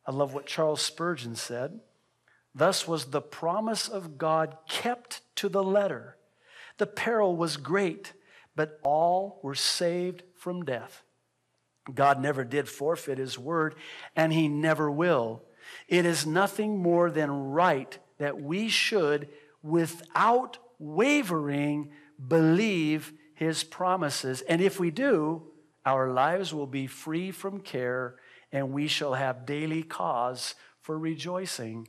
I love what Charles Spurgeon said. Thus was the promise of God kept to the letter. The peril was great, but all were saved from death. God never did forfeit his word, and he never will. It is nothing more than right that we should, without wavering, believe his promises. And if we do, our lives will be free from care, and we shall have daily cause for rejoicing.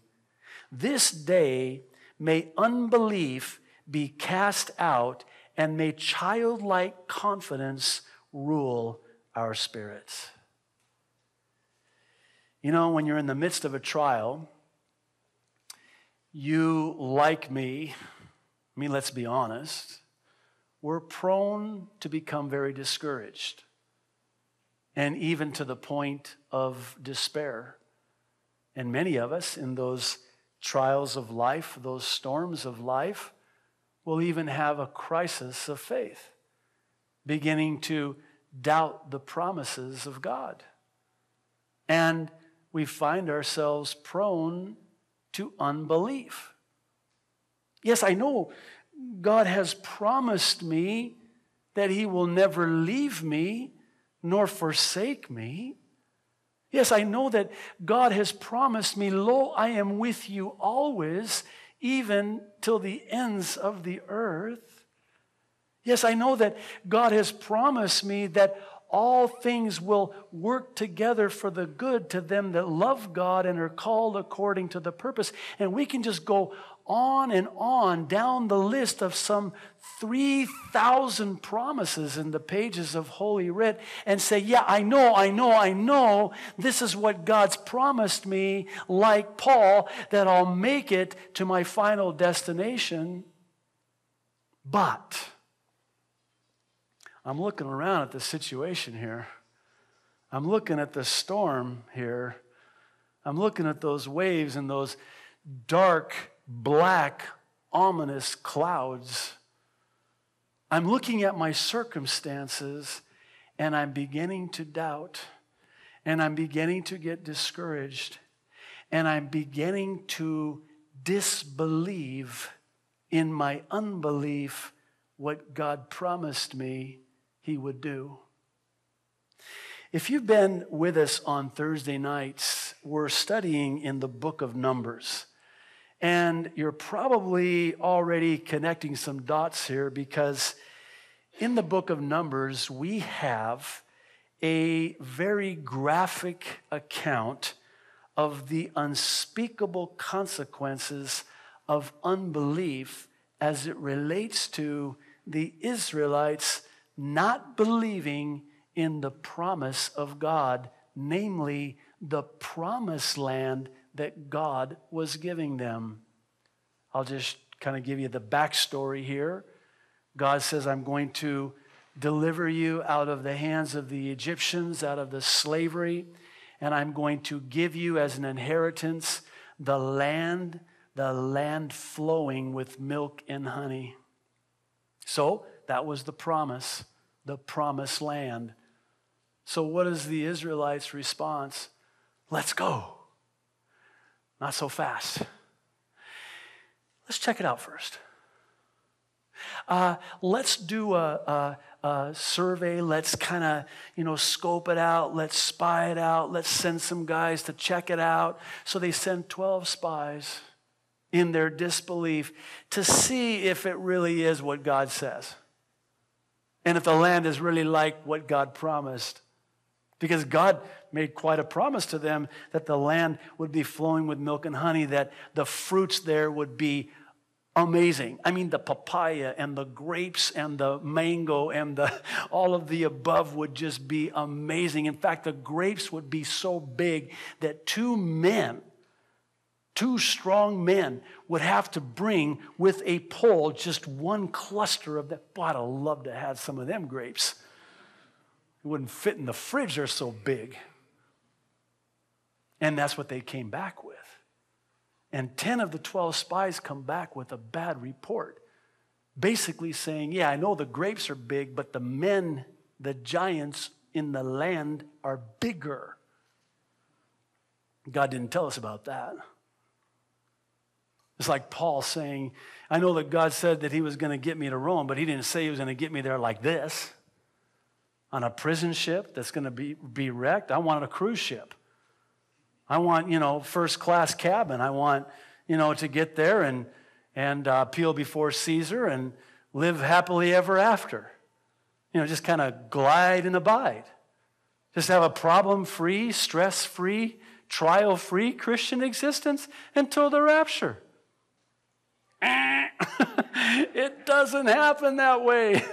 This day may unbelief be cast out, and may childlike confidence rule our spirits. You know, when you're in the midst of a trial, you, like me, let's be honest, we're prone to become very discouraged, and even to the point of despair. And many of us in those trials of life, those storms of life, will even have a crisis of faith, beginning to doubt the promises of God. And we find ourselves prone to unbelief. Yes, I know God has promised me that he will never leave me nor forsake me. Yes, I know that God has promised me, lo, I am with you always, even till the ends of the earth. Yes, I know that God has promised me that all things will work together for the good to them that love God and are called according to the purpose. And we can just go on and on down the list of some 3,000 promises in the pages of Holy Writ and say, yeah, I know, this is what God's promised me, like Paul, that I'll make it to my final destination. But I'm looking around at the situation here. I'm looking at the storm here. I'm looking at those waves and those dark, black, ominous clouds. I'm looking at my circumstances, and I'm beginning to doubt, and I'm beginning to get discouraged, and I'm beginning to disbelieve in my unbelief what God promised me he would do. If you've been with us on Thursday nights, we're studying in the book of Numbers. And you're probably already connecting some dots here, because in the book of Numbers, we have a very graphic account of the unspeakable consequences of unbelief as it relates to the Israelites not believing in the promise of God, namely the promised land that God was giving them. I'll just kind of give you the backstory here. God says, I'm going to deliver you out of the hands of the Egyptians, out of the slavery, and I'm going to give you as an inheritance the land flowing with milk and honey. So that was the promise, the promised land. So what is the Israelites' response? Let's go. Not so fast. Let's check it out first. Let's do a survey. Let's kind of, scope it out. Let's spy it out. Let's send some guys to check it out. So they send 12 spies in their disbelief to see if it really is what God says. And if the land is really like what God promised. Because God made quite a promise to them that the land would be flowing with milk and honey, that the fruits there would be amazing. I mean, the papaya and the grapes and the mango and all of the above would just be amazing. In fact, the grapes would be so big that two strong men would have to bring with a pole just one cluster of that. Boy, I'd love to have some of them grapes. It wouldn't fit in the fridge, they're so big. And that's what they came back with. And 10 of the 12 spies come back with a bad report, basically saying, yeah, I know the grapes are big, but the men, the giants in the land are bigger. God didn't tell us about that. It's like Paul saying, I know that God said that he was going to get me to Rome, but he didn't say he was going to get me there like this, on a prison ship that's going to be wrecked. I want a cruise ship. I want, first class cabin. I want, to get there and appeal before Caesar and live happily ever after. Just kind of glide and abide. Just have a problem-free, stress-free, trial-free Christian existence until the rapture. It doesn't happen that way.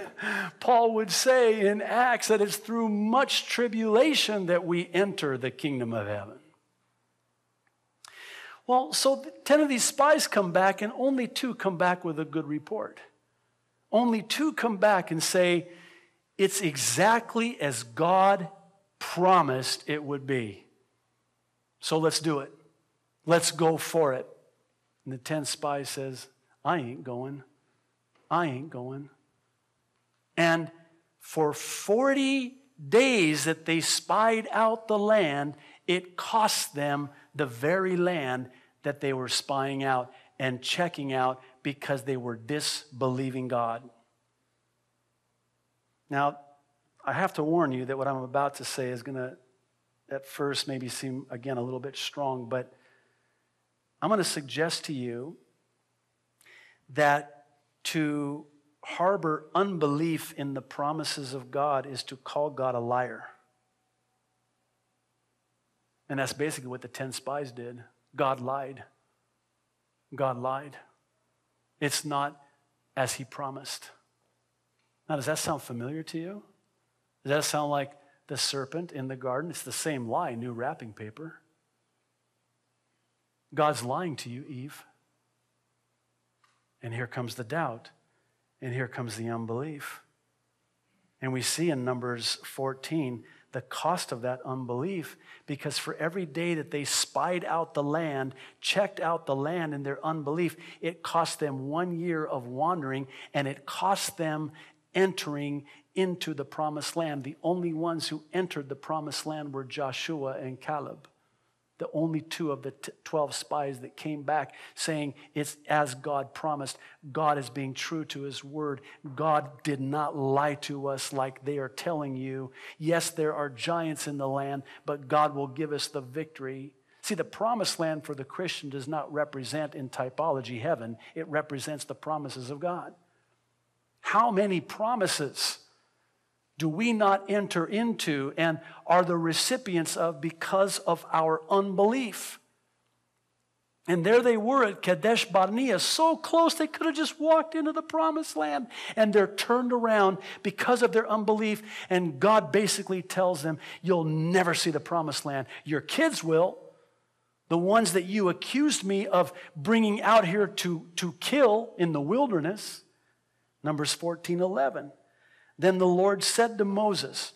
Paul would say in Acts that it's through much tribulation that we enter the kingdom of heaven. Well, so 10 of these spies come back, and only 2 come back with a good report. Only 2 come back and say, it's exactly as God promised it would be. So let's do it. Let's go for it. And the 10 spies says, I ain't going. I ain't going. And for 40 days that they spied out the land, it cost them the very land that they were spying out and checking out because they were disbelieving God. Now, I have to warn you that what I'm about to say is going to, at first, maybe seem, again, a little bit strong, but I'm going to suggest to you that to harbor unbelief in the promises of God is to call God a liar. And that's basically what the 10 spies did. God lied. God lied. It's not as he promised. Now, does that sound familiar to you? Does that sound like the serpent in the garden? It's the same lie, new wrapping paper. God's lying to you, Eve. And here comes the doubt. And here comes the unbelief. And we see in Numbers 14 the cost of that unbelief, because for every day that they spied out the land, checked out the land in their unbelief, it cost them 1 year of wandering, and it cost them entering into the promised land. The only ones who entered the promised land were Joshua and Caleb. The only 2 of the 12 spies that came back saying it's as God promised. God is being true to his word. God did not lie to us like they are telling you. Yes, there are giants in the land, but God will give us the victory. See, the promised land for the Christian does not represent in typology heaven. It represents the promises of God. How many promises do we not enter into and are the recipients of because of our unbelief? And there they were at Kadesh Barnea, so close they could have just walked into the promised land. And they're turned around because of their unbelief. And God basically tells them, you'll never see the promised land. Your kids will. The ones that you accused me of bringing out here to kill in the wilderness. Numbers 14:11. Then the Lord said to Moses,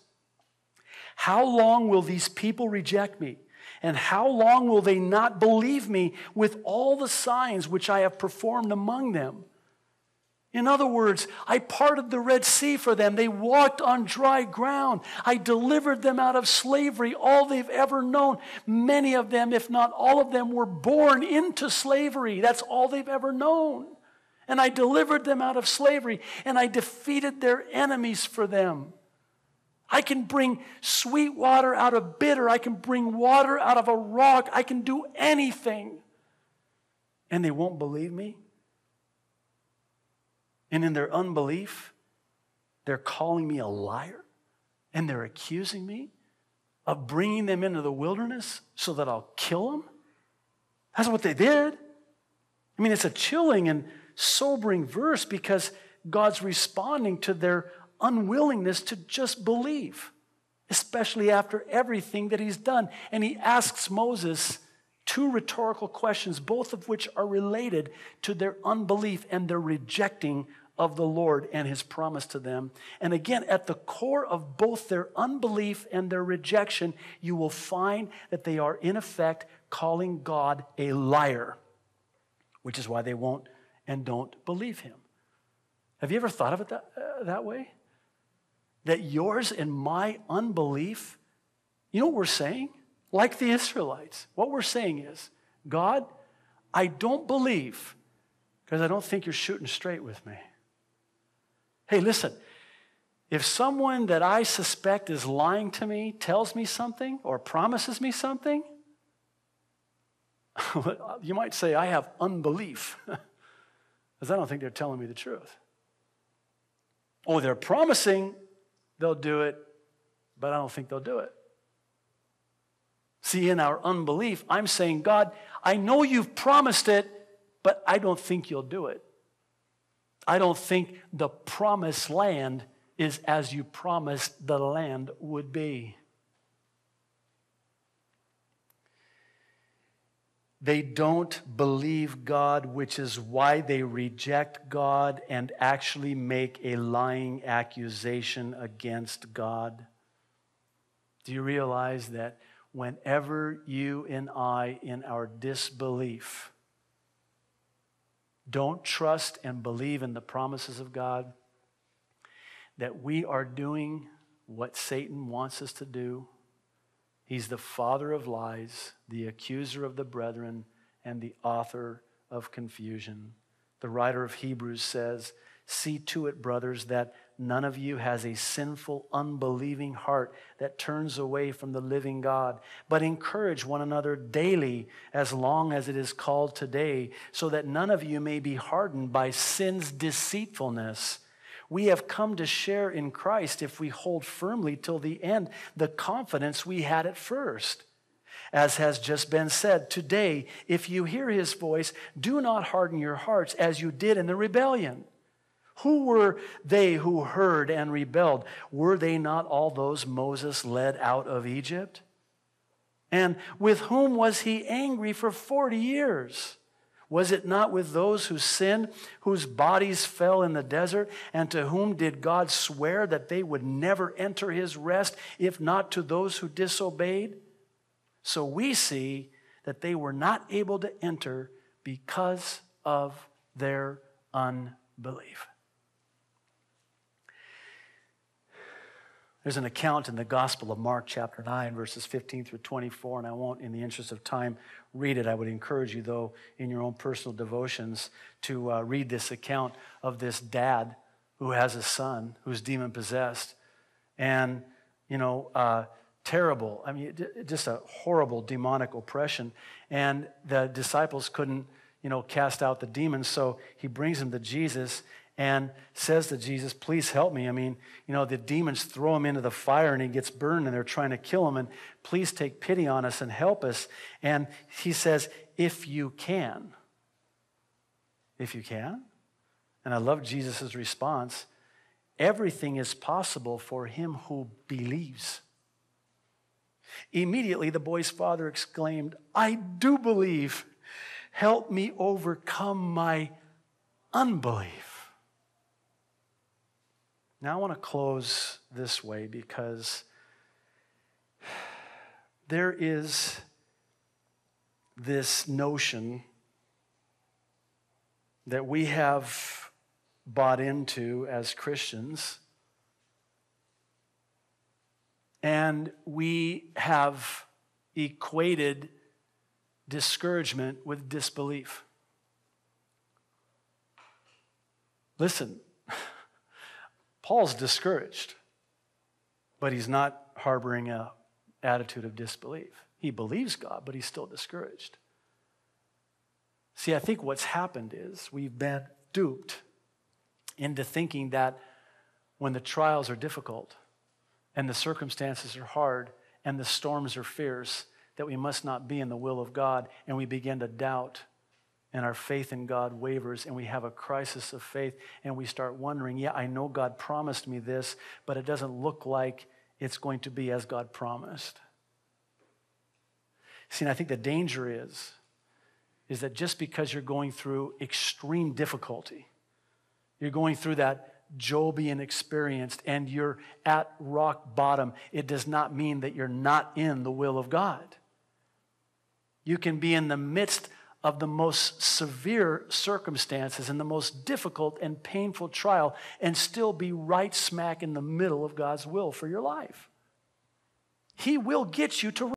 how long will these people reject me? And how long will they not believe me with all the signs which I have performed among them? In other words, I parted the Red Sea for them. They walked on dry ground. I delivered them out of slavery, all they've ever known. Many of them, if not all of them, were born into slavery. That's all they've ever known. And I delivered them out of slavery, and I defeated their enemies for them. I can bring sweet water out of bitter. I can bring water out of a rock. I can do anything. And they won't believe me. And in their unbelief, they're calling me a liar, and they're accusing me of bringing them into the wilderness so that I'll kill them. That's what they did. I mean, it's a chilling and sobering verse because God's responding to their unwillingness to just believe, especially after everything that he's done. And he asks Moses 2 rhetorical questions, both of which are related to their unbelief and their rejecting of the Lord and his promise to them. And again, at the core of both their unbelief and their rejection, you will find that they are in effect calling God a liar, which is why they won't and don't believe him. Have you ever thought of it that way? That yours and my unbelief, you know what we're saying? Like the Israelites. What we're saying is, God, I don't believe because I don't think you're shooting straight with me. Hey, listen, if someone that I suspect is lying to me tells me something or promises me something, you might say I have unbelief because I don't think they're telling me the truth. Oh, they're promising they'll do it, but I don't think they'll do it. See, in our unbelief, I'm saying, God, I know you've promised it, but I don't think you'll do it. I don't think the promised land is as you promised the land would be. They don't believe God, which is why they reject God and actually make a lying accusation against God. Do you realize that whenever you and I, in our disbelief, don't trust and believe in the promises of God, that we are doing what Satan wants us to do? He's the father of lies, the accuser of the brethren, and the author of confusion. The writer of Hebrews says, "See to it, brothers, that none of you has a sinful, unbelieving heart that turns away from the living God, but encourage one another daily as long as it is called today, so that none of you may be hardened by sin's deceitfulness. We have come to share in Christ if we hold firmly till the end the confidence we had at first. As has just been said, today, if you hear his voice, do not harden your hearts as you did in the rebellion. Who were they who heard and rebelled? Were they not all those Moses led out of Egypt? And with whom was he angry for 40 years? Was it not with those who sinned, whose bodies fell in the desert, and to whom did God swear that they would never enter his rest, if not to those who disobeyed? So we see that they were not able to enter because of their unbelief." There's an account in the Gospel of Mark, chapter 9, verses 15 through 24, and I won't, in the interest of time, read it. I would encourage you, though, in your own personal devotions, to read this account of this dad who has a son who's demon-possessed. And, terrible. I mean, just a horrible demonic oppression. And the disciples couldn't, cast out the demons, so he brings him to Jesus and says to Jesus, "Please help me. I mean, the demons throw him into the fire and he gets burned and they're trying to kill him. And please take pity on us and help us." And he says, "If you can." If you can? And I love Jesus' response. "Everything is possible for him who believes." Immediately the boy's father exclaimed, "I do believe. Help me overcome my unbelief." Now I want to close this way because there is this notion that we have bought into as Christians, and we have equated discouragement with disbelief. Listen, Paul's discouraged, but he's not harboring an attitude of disbelief. He believes God, but he's still discouraged. See, I think what's happened is we've been duped into thinking that when the trials are difficult and the circumstances are hard and the storms are fierce, that we must not be in the will of God, and we begin to doubt, and our faith in God wavers, and we have a crisis of faith, and we start wondering, yeah, I know God promised me this, but it doesn't look like it's going to be as God promised. See, and I think the danger is that just because you're going through extreme difficulty, you're going through that Jobian experience, and you're at rock bottom, it does not mean that you're not in the will of God. You can be in the midst of the most severe circumstances and the most difficult and painful trial and still be right smack in the middle of God's will for your life. He will get you to